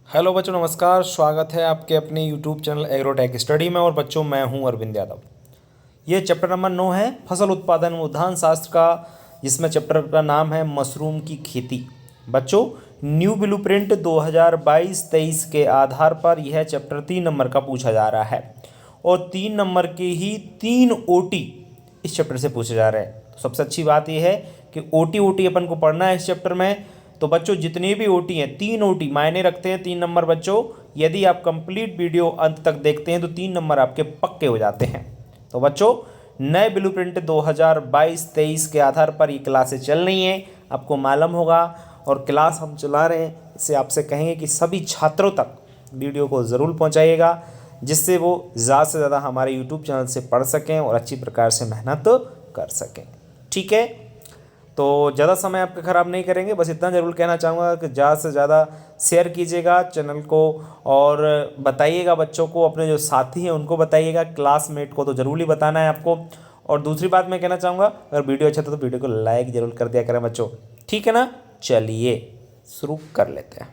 Hello बच्चों, नमस्कार। स्वागत है आपके अपने यूट्यूब चैनल एग्रोटेक स्टडी में। और बच्चों, मैं हूं अरविंद यादव। ये चैप्टर नंबर 9 है फसल उत्पादन उद्यान शास्त्र का, जिसमें चैप्टर का नाम है मशरूम की खेती। बच्चों, न्यू ब्लूप्रिंट 2022-23 के आधार पर यह चैप्टर 3 नंबर का पूछा जा रहा है और 3 नंबर के ही 3 ओटी इस चैप्टर से पूछे जा रहे हैं। तो सबसे अच्छी बात यह है कि ओटी अपन को पढ़ना है इस चैप्टर में। तो बच्चों, जितने भी ओटी हैं, 3 ओटी मायने रखते हैं 3 नंबर। बच्चों, यदि आप कंप्लीट वीडियो अंत तक देखते हैं तो 3 नंबर आपके पक्के हो जाते हैं। तो बच्चों, नए ब्लूप्रिंट 2022-23 के आधार पर ये क्लासें चल रही हैं, आपको मालूम होगा। और क्लास हम चला रहे हैं, इससे आपसे कहेंगे कि सभी छात्रों तक वीडियो को ज़रूर पहुंचाइएगा, जिससे वो ज़्यादा से ज़्यादा हमारे यूट्यूब चैनल से पढ़ सकें और अच्छी प्रकार से मेहनत कर सकें। ठीक है, तो ज़्यादा समय आपका ख़राब नहीं करेंगे। बस इतना ज़रूर कहना चाहूँगा कि ज़्यादा से ज़्यादा शेयर कीजिएगा चैनल को और बताइएगा बच्चों को, अपने जो साथी हैं उनको बताइएगा, क्लासमेट को तो ज़रूर ही बताना है आपको। और दूसरी बात मैं कहना चाहूँगा, अगर वीडियो अच्छा था तो वीडियो को लाइक ज़रूर कर दिया करें बच्चों। ठीक है ना? चलिए शुरू कर लेते हैं।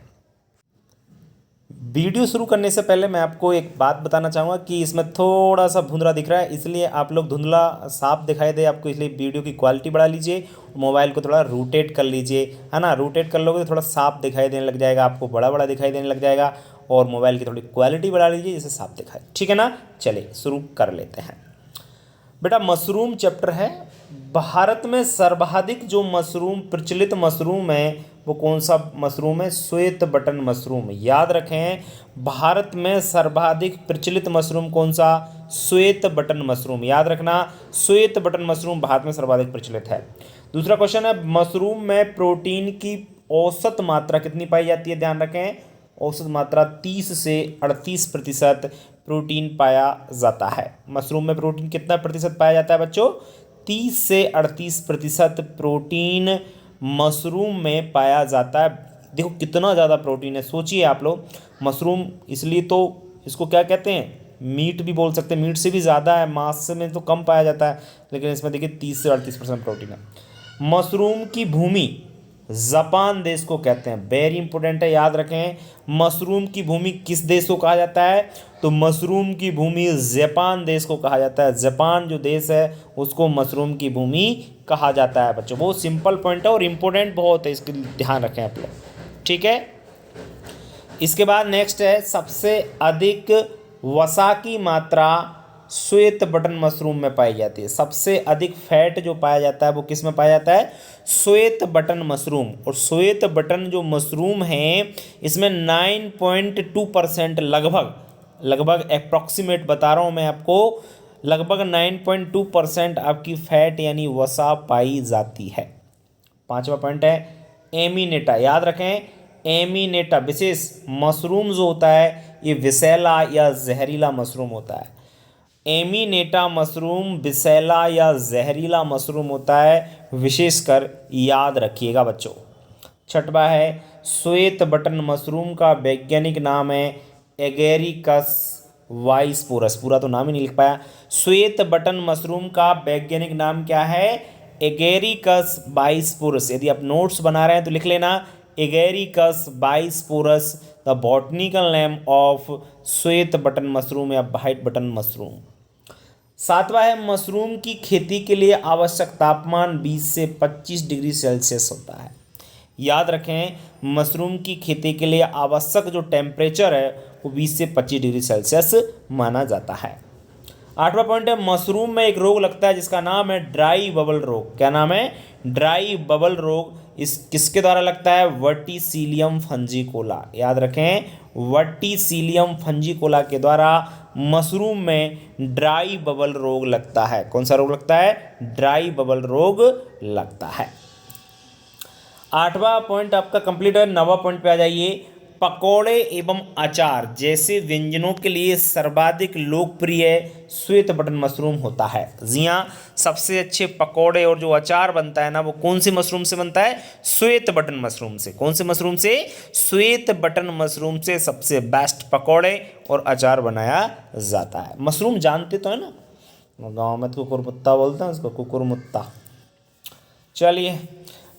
वीडियो शुरू करने से पहले मैं आपको एक बात बताना चाहूँगा कि इसमें थोड़ा सा धुंधला दिख रहा है, इसलिए आप लोग धुंधला साफ दिखाई दे आपको, इसलिए वीडियो की क्वालिटी बढ़ा लीजिए। मोबाइल को थोड़ा रोटेट कर लीजिए, है ना? रोटेट कर लोगे तो थोड़ा साफ दिखाई देने लग जाएगा, आपको बड़ा बड़ा दिखाई देने लग जाएगा। और मोबाइल की थोड़ी क्वालिटी बढ़ा लीजिए जिससे साफ दिखाए। ठीक है ना? चलिए शुरू कर लेते हैं। बेटा, मशरूम चैप्टर है। भारत में सर्वाधिक जो मशरूम प्रचलित मशरूम है वो कौन सा मशरूम है? श्वेत बटन मशरूम। याद रखें, भारत में सर्वाधिक प्रचलित मशरूम कौन सा? श्वेत बटन मशरूम। याद रखना, श्वेत बटन मशरूम भारत में सर्वाधिक प्रचलित है। दूसरा क्वेश्चन है, मशरूम में प्रोटीन की औसत मात्रा कितनी पाई जाती है? ध्यान रखें, औसत मात्रा 30 से 38% प्रोटीन पाया जाता है। मशरूम में प्रोटीन कितना प्रतिशत पाया जाता है बच्चों? 30 से 38% प्रोटीन मशरूम में पाया जाता है। देखो कितना ज़्यादा प्रोटीन है, सोचिए आप लोग। मशरूम इसलिए तो इसको क्या कहते हैं? मीट भी बोल सकते हैं, मीट से भी ज़्यादा है, मांस में तो कम पाया जाता है, लेकिन इसमें देखिए 30 से 38% प्रोटीन है। मशरूम की भूमि जापान देश को कहते हैं। वेरी इंपॉर्टेंट है, याद रखें। मशरूम की भूमि किस देश को कहा जाता है? तो मशरूम की भूमि जापान देश को कहा जाता है। जापान जो देश है उसको मशरूम की भूमि कहा जाता है बच्चों। बहुत सिंपल पॉइंट है और इम्पोर्टेंट बहुत है, इसके ध्यान रखें आप लोग। ठीक है, इसके बाद नेक्स्ट है, सबसे अधिक वसा की मात्रा श्वेत बटन मशरूम में पाई जाती है। सबसे अधिक फैट जो पाया जाता है वो किस में पाया जाता है? श्वेत बटन मशरूम। और श्वेत बटन जो मशरूम है इसमें 9.2% लगभग अप्रॉक्सीमेट बता रहा हूँ मैं आपको, लगभग 9.2% आपकी फैट यानी वसा पाई जाती है। पांचवा पॉइंट है, एमिनेटा। याद रखें, एमिनेटा विशेष मशरूम जो होता है ये विषैला या जहरीला मशरूम होता है। एमिनेटा मशरूम विषैला या जहरीला मशरूम होता है, विशेषकर याद रखिएगा बच्चों। छठवा है, श्वेत बटन मशरूम का वैज्ञानिक नाम है एगेरिकस वाइस्पोरस। पूरा तो नाम ही नहीं लिख पाया। श्वेत बटन मशरूम का वैज्ञानिक नाम क्या है? Agaricus bisporus. यदि आप नोट्स बना रहे हैं तो लिख लेना, Agaricus bisporus the botanical name of श्वेत बटन मशरूम या व्हाइट बटन मशरूम। सातवां है, मशरूम की खेती के लिए आवश्यक तापमान 20 से 25 डिग्री सेल्सियस होता है। याद रखें, मशरूम की खेती के लिए आवश्यक जो टेम्परेचर है वो 20 से 25 डिग्री सेल्सियस माना जाता है। आठवां पॉइंट है, मशरूम में एक रोग लगता है जिसका नाम है ड्राई बबल रोग। क्या नाम है? ड्राई बबल रोग। इस किसके द्वारा लगता है? वर्टिसिलियम फंजीकोला। याद रखें, वर्टिसिलियम फंजीकोला के द्वारा मशरूम में ड्राई बबल रोग लगता है। कौन सा रोग लगता है? ड्राई बबल रोग लगता है। आठवां पॉइंट आपका कंप्लीट है। नौवां पॉइंट पे आ जाइए, पकौड़े एवं अचार जैसे व्यंजनों के लिए सर्वाधिक लोकप्रिय श्वेत बटन मशरूम होता है। जी हाँ, सबसे अच्छे पकौड़े और जो अचार बनता है ना वो कौन से मशरूम से बनता है? श्वेत बटन मशरूम से। कौन से मशरूम से? श्वेत बटन मशरूम से सबसे बेस्ट पकौड़े और अचार बनाया जाता है। मशरूम जानते तो है ना, गाँव में तो कुकुरमुत्ता बोलते हैं उसको, कुकुरमुत्ता। चलिए,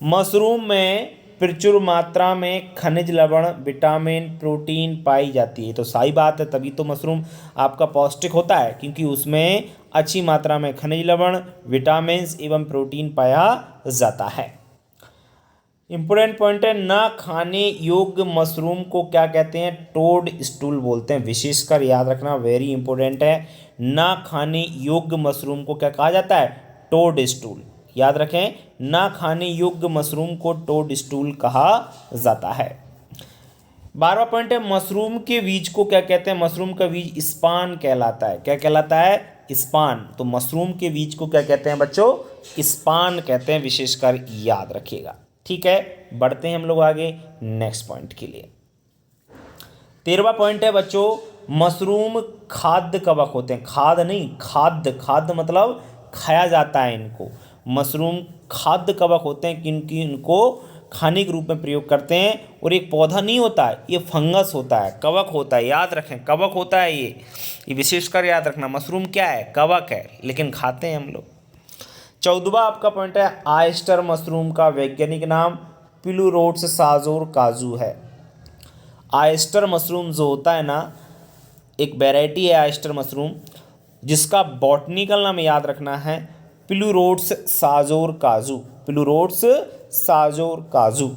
मशरूम में प्रचुर मात्रा में खनिज लवण, विटामिन, प्रोटीन पाई जाती है। तो सही बात है, तभी तो मशरूम आपका पौष्टिक होता है, क्योंकि उसमें अच्छी मात्रा में खनिज लवण, विटामिन एवं प्रोटीन पाया जाता है। इंपॉर्टेंट पॉइंट है, ना खाने योग्य मशरूम को क्या कहते हैं? टोड स्टूल बोलते हैं। विशेषकर याद रखना, वेरी इंपॉर्टेंट है, ना खाने योग्य मशरूम को क्या कहा जाता है? Toadstool. याद रखें, ना खाने योग्य मशरूम को टोड स्टूल कहा जाता है। 12वां पॉइंट है, मशरूम के बीज को क्या कहते हैं? मशरूम का बीज स्पान कहलाता है। क्या कहलाता है? स्पान। तो मशरूम के बीज को क्या कहते हैं बच्चों? स्पान कहते हैं। विशेषकर याद रखिएगा। ठीक है, बढ़ते हैं हम लोग आगे नेक्स्ट पॉइंट के लिए। 13वां पॉइंट है बच्चों, मशरूम खाद्य कवक होते हैं। खाद्य नहीं, खाद्य। खाद्य मतलब खाया जाता है इनको। मशरूम खाद्य कवक होते हैं, क्योंकि इनको खाने के रूप में प्रयोग करते हैं। और एक पौधा नहीं होता है, ये फंगस होता है, कवक होता है। याद रखें, कवक होता है ये विशेषकर याद रखना। मशरूम क्या है? कवक है, लेकिन खाते हैं हम लोग। 14वां आपका पॉइंट है, आयस्टर मशरूम का वैज्ञानिक नाम पिलुरोट्स साजोर काजू है। आयस्टर मशरूम जो होता है ना, एक वैरायटी है आयस्टर मशरूम, जिसका बॉटनिकल नाम याद रखना है पिलुरोट्स साजोर काजू। पिलुरोट्स साजोर काजू।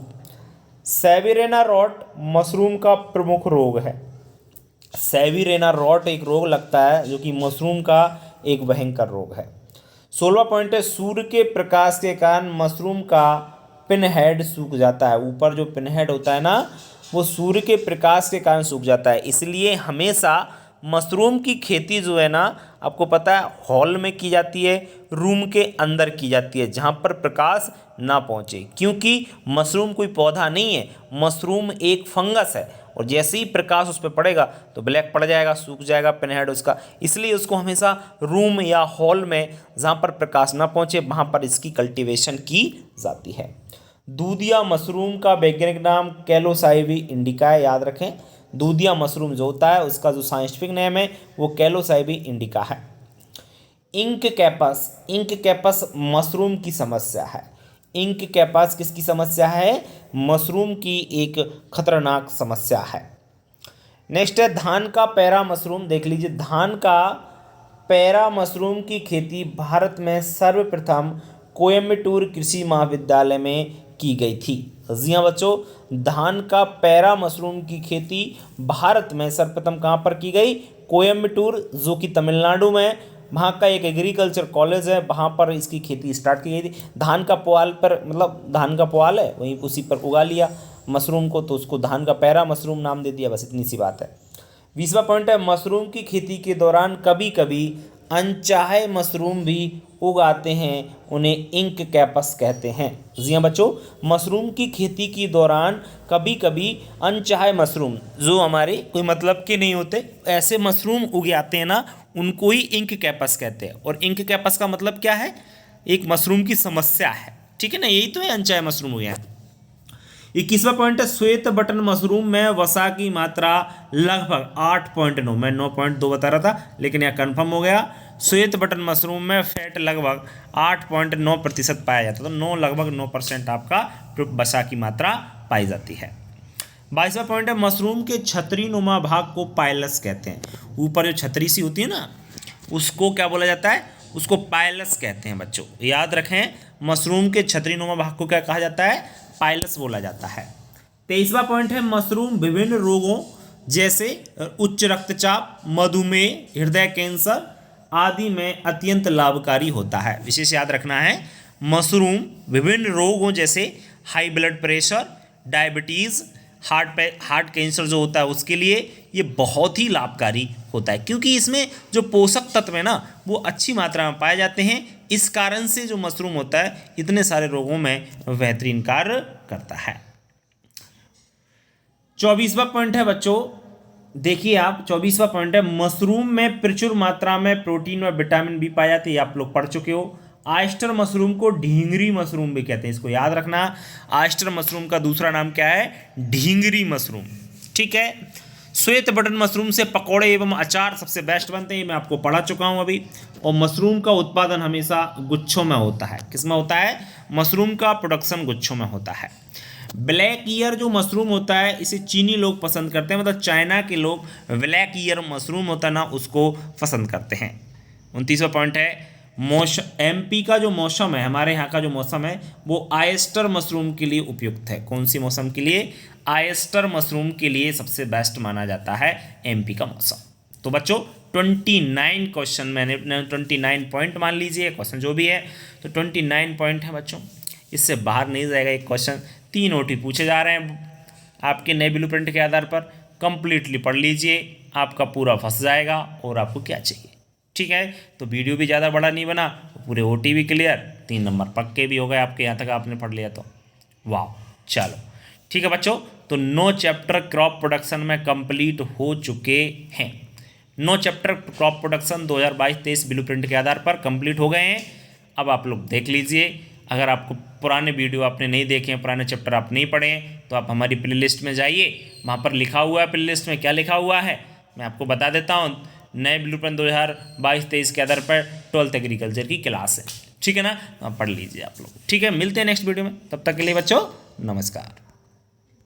सेविरेना रॉट मशरूम का प्रमुख रोग है। सेविरेना रॉट एक रोग लगता है, जो कि मशरूम का एक भयंकर रोग है। 16वां पॉइंट है, सूर्य के प्रकाश के कारण मशरूम का पिनहेड सूख जाता है। ऊपर जो पिनहेड होता है ना, वो सूर्य के प्रकाश के कारण सूख जाता है। इसलिए हमेशा मशरूम की खेती जो है ना, आपको पता है, हॉल में की जाती है, रूम के अंदर की जाती है, जहाँ पर प्रकाश ना पहुँचे। क्योंकि मशरूम कोई पौधा नहीं है, मशरूम एक फंगस है, और जैसे ही प्रकाश उस पर पड़ेगा तो ब्लैक पड़ जाएगा, सूख जाएगा पिनहेड उसका। इसलिए उसको हमेशा रूम या हॉल में, जहाँ पर प्रकाश ना पहुँचे, वहाँ पर इसकी कल्टीवेशन की जाती है। दूधिया मशरूम का वैज्ञानिक नाम कैलोसाइवी इंडिका है। याद रखें, दूधिया मशरूम जो होता है, उसका जो साइंटिफिक नेम है वो कैलोसाइवी इंडिका है। इंक कैपस। इंक कैपस मशरूम की समस्या है। इंक कैपस किसकी समस्या है? मशरूम की एक खतरनाक समस्या है। नेक्स्ट है, धान का पैरा मशरूम। देख लीजिए, धान का पैरा मशरूम की खेती भारत में सर्वप्रथम कोयम्बटूर कृषि महाविद्यालय में की गई थी। जी हाँ बच्चों, धान का पैरा मशरूम की खेती भारत में सर्वप्रथम कहाँ पर की गई? कोयम्बटूर, जो कि तमिलनाडु में, वहाँ का एक एग्रीकल्चर कॉलेज है, वहाँ पर इसकी खेती स्टार्ट की गई थी। धान का पुआल पर, मतलब धान का पुआल है, वहीं उसी पर उगा लिया मशरूम को, तो उसको धान का पैरा मशरूम नाम दे दिया। बस इतनी सी बात है। 20वां पॉइंट है, मशरूम की खेती के दौरान कभी कभी अनचाहे मशरूम भी उगाते हैं, उन्हें इंक कैपस कहते हैं। जी हाँ बच्चों, मशरूम की खेती के दौरान कभी कभी अनचाहे मशरूम, जो हमारे कोई मतलब के नहीं होते, ऐसे मशरूम उग आते हैं ना, उनको ही इंक कैपस कहते हैं। और इंक कैपस का मतलब क्या है? एक मशरूम की समस्या है। ठीक है ना, यही तो है अनचाहे मशरूम उगे हैं। 21वां पॉइंट है, श्वेत बटन मशरूम में वसा की मात्रा लगभग 8.9, मैं 9.2 बता रहा था, लेकिन यह कन्फर्म हो गया। श्वेत बटन मशरूम में फैट लगभग 8.9% पाया जाता है। तो 9 लगभग 9% आपका वसा की मात्रा पाई जाती है। 22वां पॉइंट है, मशरूम के छतरी नुमा भाग को पाइलस कहते हैं। ऊपर जो छतरी सी होती है ना, उसको क्या बोला जाता है? उसको पाइलस कहते हैं बच्चों। याद रखें, मशरूम के छतरी नुमा भाग को क्या कहा जाता है? पाइलस बोला जाता है। 23वां पॉइंट है, मशरूम विभिन्न रोगों जैसे उच्च रक्तचाप, मधुमेह, हृदय कैंसर आदि में अत्यंत लाभकारी होता है। विशेष याद रखना है, मशरूम विभिन्न रोगों जैसे high blood pressure, diabetes, heart cancer जो होता है उसके लिए ये बहुत ही लाभकारी होता है, क्योंकि इसमें जो पोषक तत्व है ना, वो अच्छी मात्रा में पाए जाते हैं। इस कारण से जो मशरूम होता है, इतने सारे रोगों में बेहतरीन कार्य करता है। 24वां पॉइंट है बच्चों, देखिए आप, 24वां पॉइंट है, मशरूम में प्रचुर मात्रा में प्रोटीन और विटामिन बी पाए जाते हैं। आप लोग पढ़ चुके हो। आयस्टर मशरूम को ढींगरी मशरूम भी कहते हैं, इसको याद रखना। आयस्टर मशरूम का दूसरा नाम क्या है? ढींगरी मशरूम। ठीक है। श्वेत बटन मशरूम से पकौड़े एवं अचार सबसे बेस्ट बनते हैं, मैं आपको पढ़ा चुका हूं अभी। और मशरूम का उत्पादन हमेशा गुच्छों में होता है। किस में होता है? मशरूम का प्रोडक्शन गुच्छों में होता है। ब्लैक ईयर जो मशरूम होता है इसे चीनी लोग पसंद करते हैं, मतलब चाइना के लोग ब्लैक ईयर मशरूम होता है ना उसको पसंद करते हैं। 29वां पॉइंट है मौसम, एमपी का जो मौसम है, हमारे यहाँ का जो मौसम है वो आयस्टर मशरूम के लिए उपयुक्त है। कौन सी मौसम के लिए? आयस्टर मशरूम के लिए सबसे बेस्ट माना जाता है एमपी का मौसम। तो बच्चों 29 क्वेश्चन मैंने 29 पॉइंट मान लीजिए, क्वेश्चन जो भी है तो 29 पॉइंट है बच्चों, इससे बाहर नहीं जाएगा एक क्वेश्चन। 3 OT पूछे जा रहे हैं आपके नए ब्लूप्रिंट के आधार पर, कंप्लीटली पढ़ लीजिए, आपका पूरा फंस जाएगा। और आपको क्या चाहिए, ठीक है? तो वीडियो भी ज़्यादा बड़ा नहीं बना, पूरे OT भी क्लियर, 3 नंबर पक्के भी हो गए आपके, यहाँ तक आपने पढ़ लिया तो वाह। चलो ठीक है बच्चों, तो 9 चैप्टर क्रॉप प्रोडक्शन में कंप्लीट हो चुके हैं। 9 चैप्टर क्रॉप प्रोडक्शन 2022-23 ब्लूप्रिंट के आधार पर कंप्लीट हो गए हैं। अब आप लोग देख लीजिए, अगर आपको पुराने वीडियो आपने नहीं देखे हैं, पुराने चैप्टर आप नहीं पढ़े हैं, तो आप हमारी प्लेलिस्ट में जाइए, वहाँ पर लिखा हुआ है, प्लेलिस्ट में क्या लिखा हुआ है मैं आपको बता देता हूँ। नए ब्लूप्रिंट 2022-23 के आधार पर 12th एग्रीकल्चर की क्लास है, ठीक है ना? आप पढ़ लीजिए आप लोग, ठीक है? मिलते हैं नेक्स्ट वीडियो में, तब तक के लिए बच्चों नमस्कार।